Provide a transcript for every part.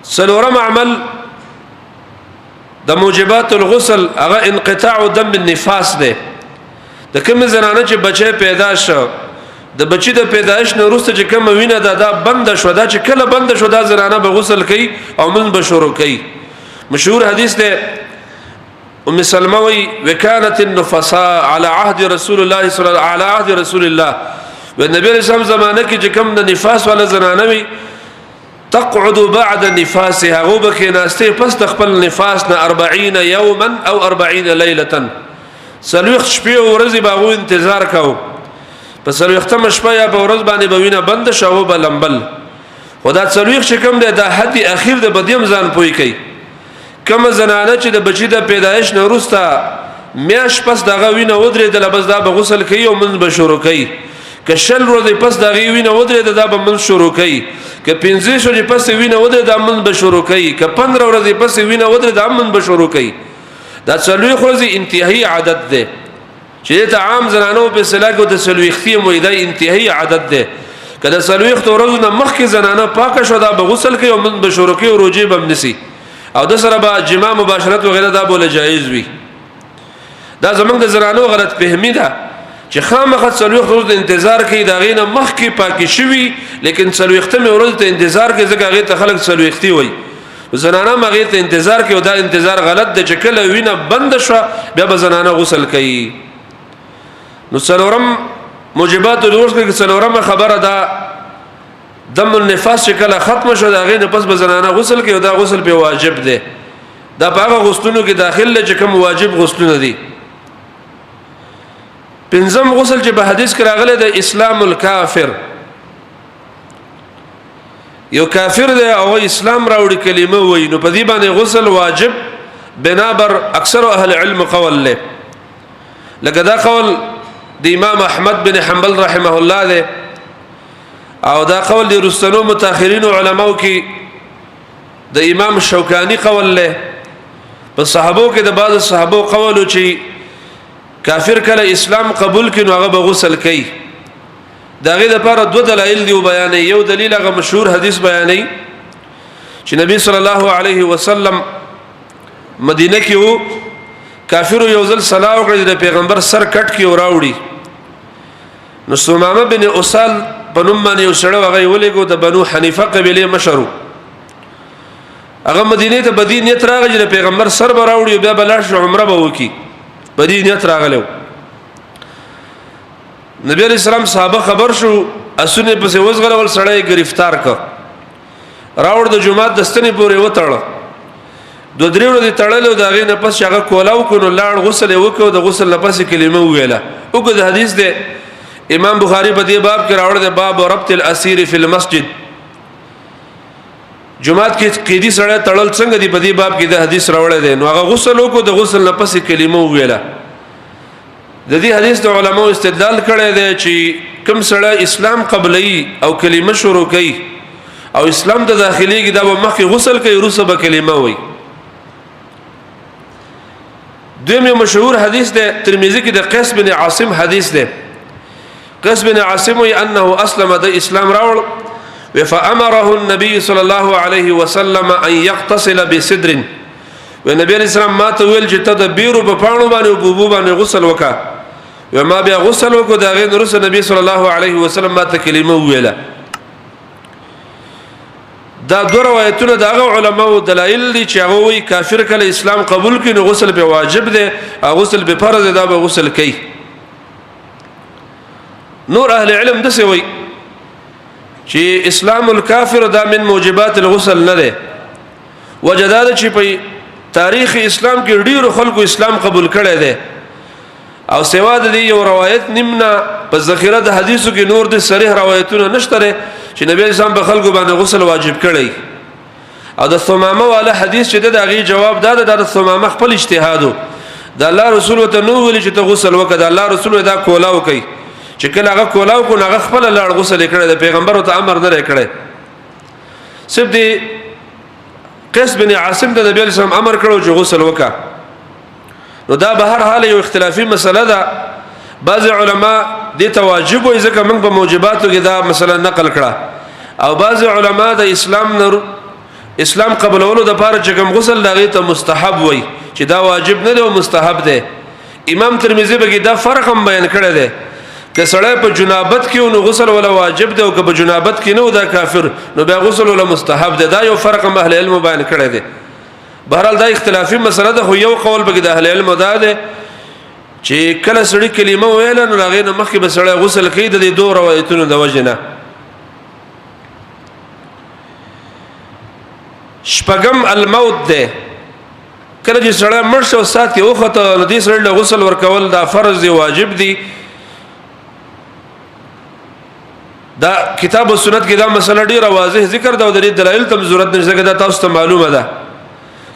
سلورم عمل د موجبات الغسل هغه انقطاع دم النفاس ده. د کوم زنانه چې بچي پیدا شو د بچی د پیدایش نه وروسته چې کوم وینه دا بند شو، دا چې کله بند شو دا زنانه به غسل کوي او من به شروع کوي. مشهور حدیث ده ام سلمہ وی وکانت النفساء على عهد رسول الله صلی الله علیه عهد رسول الله و نبی رسول زمانه کې چې کوم د نفاس ولا زنانه وی تقعد بعد نفاسها غوبك ناستي پس د خپل نفاس نه 40 يوما او 40 ليله سلوخ شپې او ورځې باغو انتظار کاو. په سلوختم شپه یا په ورځ باندې بوینه بند شاو بلمبل خدا سلوخ چې کوم ده د حد اخیر د بدیم ځان پوي کوي. کوم زنانه چې د بچی د پیدایش نه وروسته میاش پس دغه وینه ودرې د لبس دا به غسل کوي او من به شروع کوي. که شل ورځې پس دغه وینه ودرې دا به من شروع کوي. که 15 ورځې پس وینه ودرې دا من به شروع کوي. که 15 ورځې پس وینه ودرې دا من به شروع کوي. دا څلوي ورځې انتهایی عادت ده چې ته عام زنانو په صلاح کې د سلويختي مویده انتهایی عادت ده. کله سلويخت ورځو نه مخکې زنانه پاکه شو دا به غسل کوي او من به شروع کوي او روزي به نسی او د سره به جما مباشرت وغیرہ دا بوله جایز وي. دا زمونږ د زنانو غلط فهمی ده چې خامخ سلويخت ورځ انتظار کوي دا غینه مخکې پاکي شوی لیکن سلويخت مې ورځ ته انتظار کوي ځکه هغه ته خلک سلويختي وي. زنانه مغه ته انتظار کوي دا انتظار غلط ده چې کله وینه بند شو بیا به زنانه غسل کوي. نو سلورم موجبات الغسل کې سلورم خبره ده دم النفاس چې کله ختم شو دا غینه پس به زنانه غسل کوي دا غسل په واجب ده. دا په هغه غسلونو کې داخله چې کوم واجب غسلونه دي. پنځم غسل چې په حدیث کې راغلی د اسلام الکافر یو کافر دی او اسلام راوړي کلمه وای نو په دې باندې غسل واجب بنابر اکثر اهل علم قول له لکه دا قول د امام احمد بن حنبل رحمه الله ده او دا قول د رسنو متأخرین علماو کې د امام شوکانی قول له په صحابو کې د بعض صحابو قولو چې کافر کله اسلام قبول کړي نو هغه به غسل کوي. داغه د لپاره دو دلایل دی بیانې. یو دلیل هغه مشهور حدیث بیانې چې نبی صلی الله علیه وسلم مدینه کې وو کافر یو ځل صلاح وکړي د پیغمبر سر کټ کې وراوړي نو سمامه بن اسال په نوم باندې یو سړی هغه ولېګو د بنو حنیفه قبیله مشرو هغه مدینه ته بدی نیت راغی د پیغمبر سر براوړي بیا بلاش عمره به وکي بدی نیت راغلو. نبی علیہ السلام صحابه خبر شو اسونه پسې وزغله ول سړی گرفتار ک راوړ د جمعات دستنی پورې وټړ دو درې ورځې تړلو دا غي نه پس هغه کولاو کو نو لاړ غسل وکړو د غسل لپس کلمه ویله وګ د حدیث ده امام بخاری په دې باب کې راوړ د باب ربط الاسیر فی المسجد جمعات کې قیدی سره تړل څنګه دی په دې باب کې د حدیث راوړل دي نو هغه غسل وکړو د غسل لپس کلمه ویله. د دې حدیث د علماو استدلال کړی دی چې کوم سره اسلام قبلی او کلمه شروع کوي او اسلام د داخلي کې دا مخکې غسل کوي وروسته به کلمه وایي. دویم مشهور حدیث ده ترمذی کې د قیس بن عاصم حدیث ده. قیس بن عاصم وی انه اسلم د اسلام راوړ فامره النبي صلى الله عليه وسلم ان يغتسل بصدر ونبي الاسلام ما ته ویل چې تدبیر په پاڼو باندې او بوبو باندې غسل وکا و ما بیا غسل وکړو دا غیر رسول نبی صلی الله علیه وسلم ما ته کلمه ویله. دا دو روایتونه د هغه علماو دلایل دي چې هغه وی کافر کله اسلام قبول کړي نو غسل به واجب دی او غسل به فرض دی دا به غسل کوي. نور اهل علم دسه وی چې اسلام الکافر دا من موجبات الغسل نه ده. وجداد چې په تاریخ اسلام کې ډیرو خلکو اسلام قبول کړي دي او سوا د دې یو روایت نیمنا په ذخیره د حدیثو کې نور د صریح روایتونه نشته چې نبی اسلام په خلکو باندې غسل واجب کړي. او د ثمامه والا حدیث چې دغه جواب داده د ثمامه خپل اجتهادو د الله رسول ته نو ویل چې ته غسل وکړه الله رسول دا کولاو کوي چې کله هغه کولاو کو هغه خپل لاړ غسل کړي د پیغمبر ته امر نه کړي. سب دې قیس بن عاصم د نبی اسلام امر کړو چې غسل وکړه نو دا به هر حال یو اختلافي مسله ده. بعض علما دې تواجب وي ځکه موږ په موجباتو کې دا مسله نقل کړه او بعض علما د اسلام اسلام قبولولو د پاره چې کوم غسل لاغي ته مستحب وای چې دا واجب نه دی او مستحب دی. امام ترمذی بګی دا فرق هم بیان کړی دی که سړی په جنابت کې نو غسل ولا واجب دی او که په جنابت کې نو دا کافر نو بیا غسل ولا مستحب دی. دا یو فرق هم اهل علم بیان کړی دی. بهرحال دا اختلافي مسله ده خو یو قول بګی د اهل علم دا دی چې کله سړی کلمه ویل نو هغه نه مخکې به سړی غسل کوي د دې دوه روایتونو د وجنه. شپږم الموت ده کله چې سړی مړ شو سات کې وخته د دې سړی له غسل ورکول دا فرض دی واجب دی. دا کتاب او سنت کې دا مسله ډیره واضح ذکر ده او د دلایل تم ضرورت نشته دا تاسو ته معلومه ده.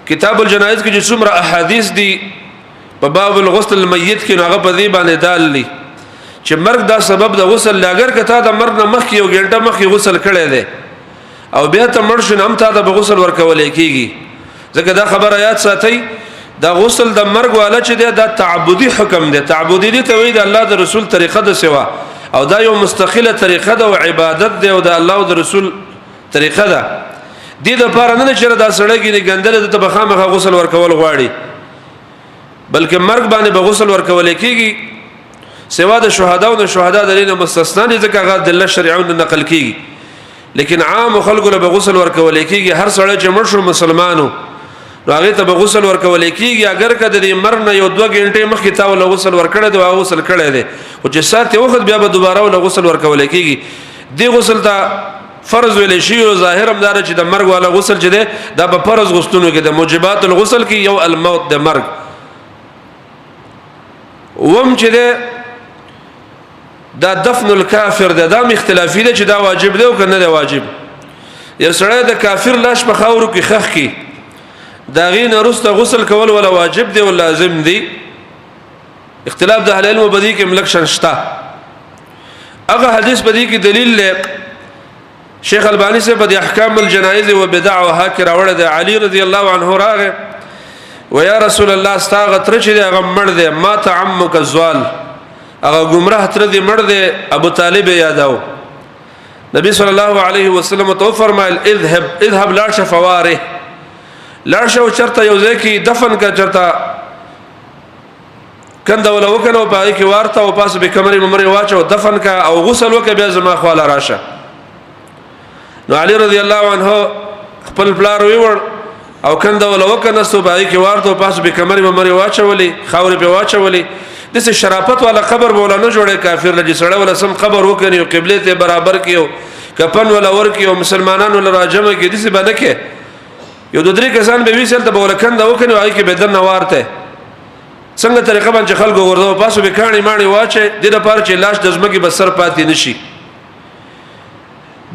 کتاب الجنائز کې چې څومره احادیث دي په باب الغسل المیت کې هغه په دې باندې دالي چې مرګ دا سبب د غسل لاګر کته د مرګ نه مخکې یو ګنټه مخکې غسل کړي دي او بیا ته مړ شو هم ته د غسل ورکول کېږي. ځکه دا خبره یاد ساتئ دا غسل د مرګ والا چې دی دا تعبدي حکم دی. تعبدي دي ته وی د الله د رسول طریقه د سوا او دا یو مستقله طریقه ده او عبادت دی او د الله او د رسول طریقه ده. دې د پاره نه چې دا سړی کې ګندل ته بخامه غسل ورکول غواړي بلکې مرګ باندې به غسل ورکول کېږي. سوا د شهدا او د شهدا د لینه مستثنا دي ځکه هغه د الله شریعون نقل کېږي. لیکن عام خلکو له غسل ورکول کېږي. هر سړی چې مړ شو مسلمانو نو هغه ته غسل ورکول کېږي اگر کده د مرګ نه یو 2 غنټې مخکې تا ول غسل ورکړی دی او غسل کړی دی او چې سات وخت بیا به دوباره ول غسل ورکول کېږي. دی غسل ته فرض ویل شي او ظاهر هم دار چې د مرګ والا غسل چې دی دا په فرض غسلونو کې د موجبات الغسل کې یو الموت د مرګ وم چې دی دا دفن الکافر ده دا اختلافي ده چې دا واجب دی او کنه دی واجب. یو سړی د کافر لاش په خاورو کې خخ کی دا غین رسته غسل کول ولا واجب دی ولا لازم دی. اختلاف د اهل علم بدی کې ملکشن شتا. هغه حدیث بدی کې دلیل له شیخ البانی سے په احکام الجنائز و بدع و هاکر اور د علی رضی الله عنه راغه و یا رسول الله استغفر چې هغه مړ دی ما تعمک الزوال هغه گمراه تر دې مړ دی ابو طالب یاداو. نبی صلی الله علیه وسلم تو فرمایل اذهب لا شفواره لا شو چرته یو ځکه دفن کا چرته کنده ولا وکنه او پای کې ورته او پاس به کمرې ممرې واچو دفن کا او غسل وک بیا زما خواله راشه. نو علی رضی الله عنه خپل پلار ویور او کنده ولا وکنه سو پای کې ورته او پاس به کمرې ممرې واچولې خاورې په واچولې دسه شرافت والا قبر بولا نه جوړه کافر لږ سره ولا سم قبر وکني او قبله ته برابر کیو کفن ولا ور کیو مسلمانانو لراجمه کې دسه باندې کې یو د درې کسان به ویسل ته بولکند وکني وای کې بدن نوارته څنګه طریقه باندې خلکو ورته پاسو به کانی مانی واچي د لپاره چې لاش د زمګي بسر پاتې نشي.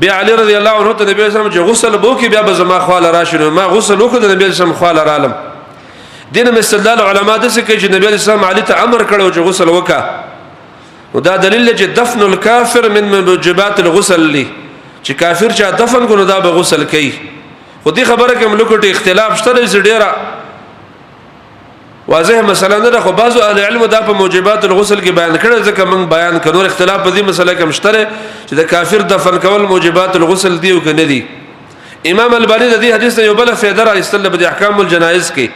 بیا علی رضی الله عنه ته نبی اسلام چې غسل بو کې بیا به زما خواله راشنو ما غسل وکړ د نبی اسلام خواله رالم. دین مستدل علماء د څه کې چې نبی اسلام علی ته امر کړو چې غسل وکا نو دا دلیل چې دفن الکافر من موجبات الغسل لی چې کافر چې دفن کو نو دا به غسل کوي. خو دې خبره کې ملکوټ اختلاف شته ډیره واضح مسله نه ده خو بعضو اهل علم دا په موجبات الغسل کې بیان کړي ځکه موږ بیان کړو. اختلاف په دې مسله کې مشترک چې د کافر دفن کول موجبات الغسل دی او کنه دی. امام البانی د دې حدیث یو بل فائدہ را استل په احکام الجنائز کې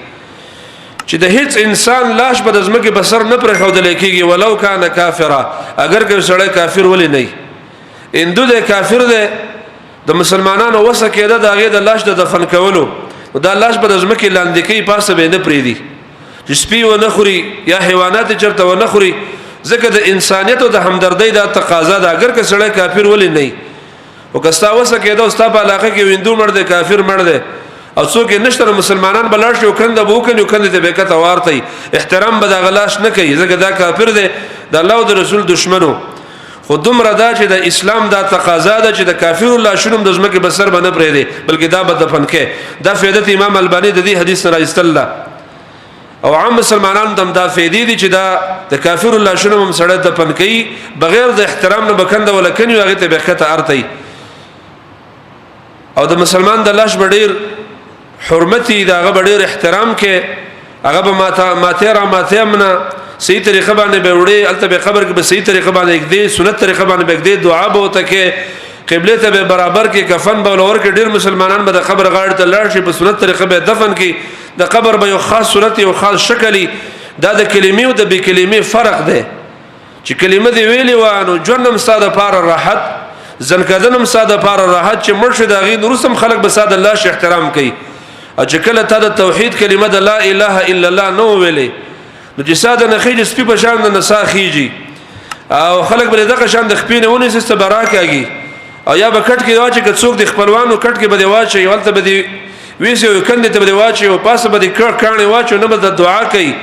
چې د هیڅ انسان لاش په دزمکه بسر نه پر خودل کېږي ولو کان کافرا اگر که سړی کافر ولې نه اندو د کافر ده د مسلمانانو وسه کېده د هغه د لاش د دفن کولو دا لاش په دزمکه لاندې کې پاسه به نه پریدي چې سپي و نه خوري یا حیوانات چرته و نه خوري ځکه د انسانیت او د همدردۍ د تقاضا ده. اگر که سړی کافر ولې نه او کستا وسه کېده او ستا په علاقه کې ویندو مړ دی کافر مړ دی او څوک نشته مسلمانان بلار شو کنده بو کنه کنده ته بیکته وارتي احترام به د غلاش نه کوي ځکه دا کافر دی د الله او د رسول دشمنو. خو دومره دا چې د اسلام دا تقاضا ده چې د کافر الله شنو د زمکه بسر باندې پرې دی بلکې دا به دفن کې. دا فائدت امام البانی د دې حدیث نه راځتل او عام مسلمانان دم دا فائدې دي چې دا د کافر الله شنو هم سره دفن کوي بغیر د احترام نه بکنده ولا کني هغه ته بیکته ارتي او د مسلمان د لاش بډیر حرمتي دا هغه ډیر احترام کې هغه به ماته منه صحیح طریقه باندې به وړي الته به خبر کې به صحیح طریقه باندې کې دي سنت طریقه باندې به کې دي دعا به وته کې قبله ته به برابر کې کفن به ولور کې ډیر مسلمانان به د قبر غاړه ته لاړ شي په سنت طریقه به دفن کې د قبر به یو خاص صورت او خاص شکلی دا د کلمې او د بې کلمې فرق دی چې کلمه دی ویلې وانه جنم ساده پار راحت زنکدنم ساده پار راحت چې مرشد اغي نورسم خلق به ساده الله ش احترام کوي او چې کله ته د توحید کلمه د لا اله الا الله نو ویلې نو چې ساده نه خېج سپي په شان د نساخيږي او خلق به دغه شان د خپینه ونی سست براکاږي او یا به کټ کې واچي که څوک د خپلوانو کټ کې به دی واچي ولته به دی ویسو کنده ته به دی واچي او پاسه به دی کړه واچو نه به د دعا کوي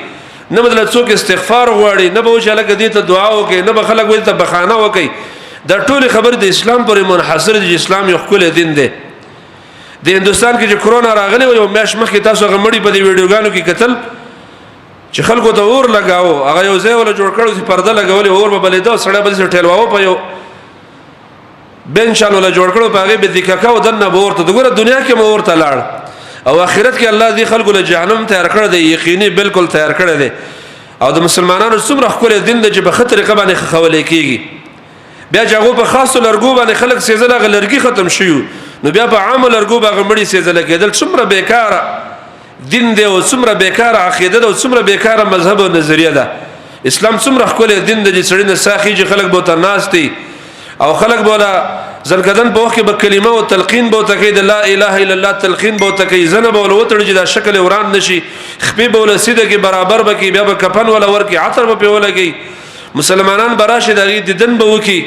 نه بدل څوک استغفار غواړي نه به وشاله کدي ته دعا وکي نه به خلک ویل ته بخانه وکي دا ټول خبر د اسلام پر منحصر دي اسلام یو خپل دین دی د هندستان کې چې کرونا راغلی و یو میاش مخکې تاسو غمړي په دې ویډیوګانو کې قتل چې خلکو ته اور لگاو هغه یو ځای ولا جوړ کړو چې پرده لګولې اور به بلیدو سړی به ټیلواو په یو بنشان ولا جوړ کړو په هغه به د کاکاو دنه ورته دغه دنیا کې مو ورته لاړ او آخرت کې الله دې خلکو له جهنم تیار کړی دی یقیني بالکل تیار کړی دی او د مسلمانانو څومره خپل دین د چې په خطر کې باندې خولې کیږي بیا چې هغه په خاص لرګو باندې خلک سيزله غلرګي ختم شيو نو بیا په عام لرګو باندې مړي سيزله کېدل څومره بیکاره دین دی او څومره بیکاره عقیده ده او څومره بیکاره مذهب او نظریه ده اسلام څومره خپل دین د چې سړی نه ساخي چې خلک به ترناستي او خلک بولا زنکدن په وخت کې به کلمه او تلقین به تکید لا اله الا الله تلقین به تکید زنه به وتړي چې دا شکل وران نشي خپې به ول سیده کې برابر به کې بیا به کفن ولا ور کې عطر به ولګي مسلمانان براشد غي ددن به وکي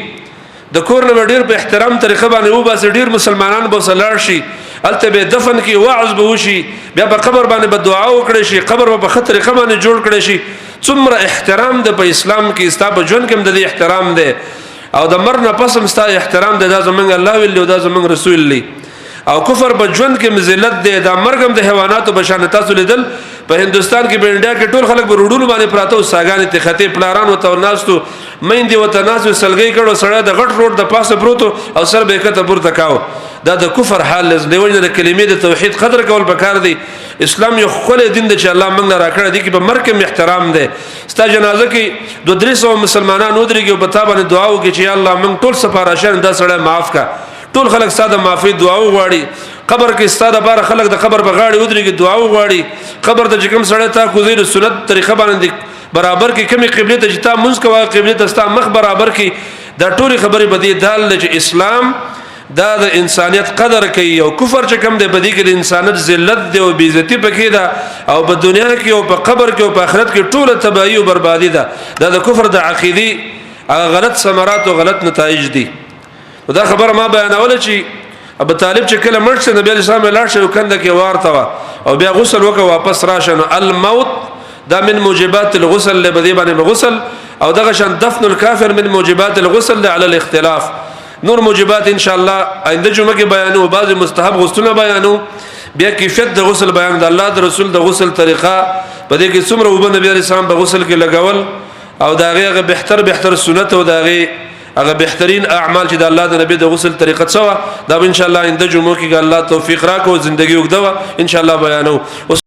د کور نه ډیر په احترام طریقه باندې و بس ډیر مسلمانان به سلار شي الته به دفن کې وعظ به وشي بیا په قبر باندې به دعا وکړي شي قبر په خطر باندې جوړ کړي شي څومره احترام د په اسلام کې استاب جون کې د احترام ده او د مرنه پسم ستا احترام ده د زمنګ الله ویل او د زمنګ رسول الله او کفر په ژوند کې مذلت ده د مرګم د حیواناتو بشانه تاسو لیدل په هندستان کې په انډیا کې ټول خلک ورډونو باندې پراته او ساګانې ته خطي پلاران او تورناستو مېندې او تناسو سلګي کړو سړی د غټ روډ د پاسه پروتو او سر به کته پورته کاو دا د کفر حال لز دی وجه د کلمې د توحید قدر کول پکار دی اسلام یو خپل دین دی چې الله موږ نه راکړی دی کې په مرګ احترام دی ستا جنازه کې 200 مسلمانان ودرېږي او په تا باندې دعا وکړي چې الله موږ ټول سپارښتنه دا سړی معاف کا ټول خلک ساده معافي دعا وغواړي قبر کې ساده بار خلک د قبر په غاړه ودرېږي دعا وغواړي قبر ته چې کوم سړی تا کوزي د سنت طریقه باندې برابر کې کومي قبله ته چې تا منځ کوه قبله ته ستا مخ برابر کې دا ټول خبرې بدی دال چې اسلام دا د انسانیت قدر کوي او کفر چې کوم دی بدی کې د انسانیت ذلت دی او بیزتی پکې ده او په دنیا کې او په قبر کې او په آخرت کې ټول تباہی او بربادي ده دا د کفر د عقیدی غلط ثمرات او غلط نتایج دي دا خبر ما بیانول چې ابو طالب چې کله مرشد نبی اسلام لاړ شو کنده کې وارته او بیا غسل وکړ واپس راشه نو الموت دا من موجبات الغسل لبدی باندې غسل او دغه شان دفن الكافر من موجبات الغسل على الاختلاف نور موجبات ان شاء الله آینده جمعه کې بیانو بعض مستحب غسلونه بیانو بیا کیفیت د غسل بیان د الله د رسول د غسل طریقه په دې کې څومره وب نبی اسلام په غسل کې لګول او دا هغه بهتر سنت او دا هغه بهترین اعمال چې د الله د نبی د غسل طریقه څه دا ان شاء الله آینده جمعه کې الله توفیق راکړي او ژوندۍ وګدوه ان شاء الله بیانو